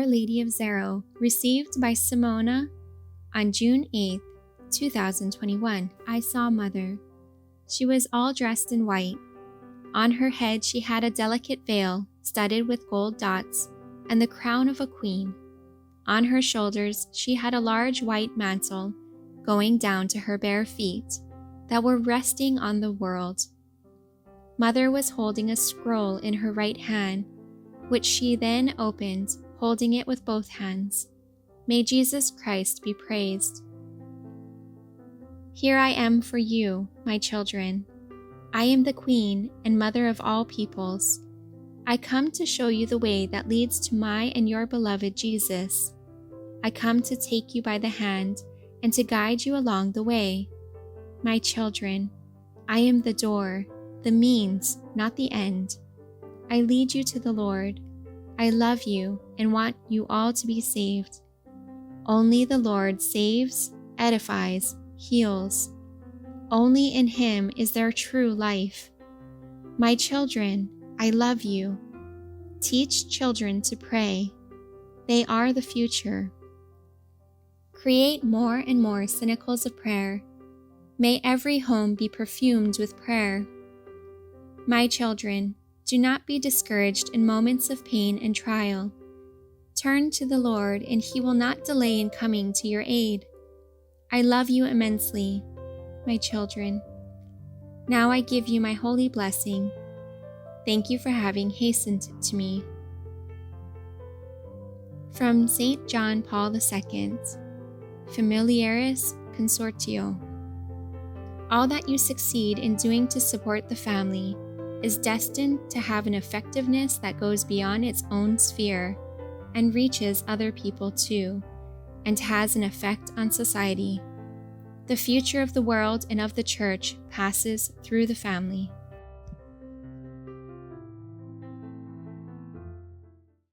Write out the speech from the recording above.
Our Lady of Zaro, received by Simona on June 8, 2021. I saw Mother. She was all dressed in white. On her head she had a delicate veil studded with gold dots and the crown of a queen. On her shoulders she had a large white mantle going down to her bare feet that were resting on the world. Mother was holding a scroll in her right hand, which she then opened, holding it with both hands. May Jesus Christ be praised. Here I am for you, my children. I am the Queen and Mother of all peoples. I come to show you the way that leads to my and your beloved Jesus. I come to take you by the hand and to guide you along the way. My children, I am the door, the means, not the end. I lead you to the Lord. I love you and want you all to be saved. Only the Lord saves, edifies, heals. Only in Him is there true life. My children, I love you. Teach children to pray. They are the future. Create more and more cenacles of prayer. May every home be perfumed with prayer. My children, do not be discouraged in moments of pain and trial. Turn to the Lord, and He will not delay in coming to your aid. I love you immensely, my children. Now I give you my holy blessing. Thank you for having hastened to me. From St. John Paul II, Familiaris Consortio. All that you succeed in doing to support the family is destined to have an effectiveness that goes beyond its own sphere and reaches other people too, and has an effect on society. The future of the world and of the Church passes through the family.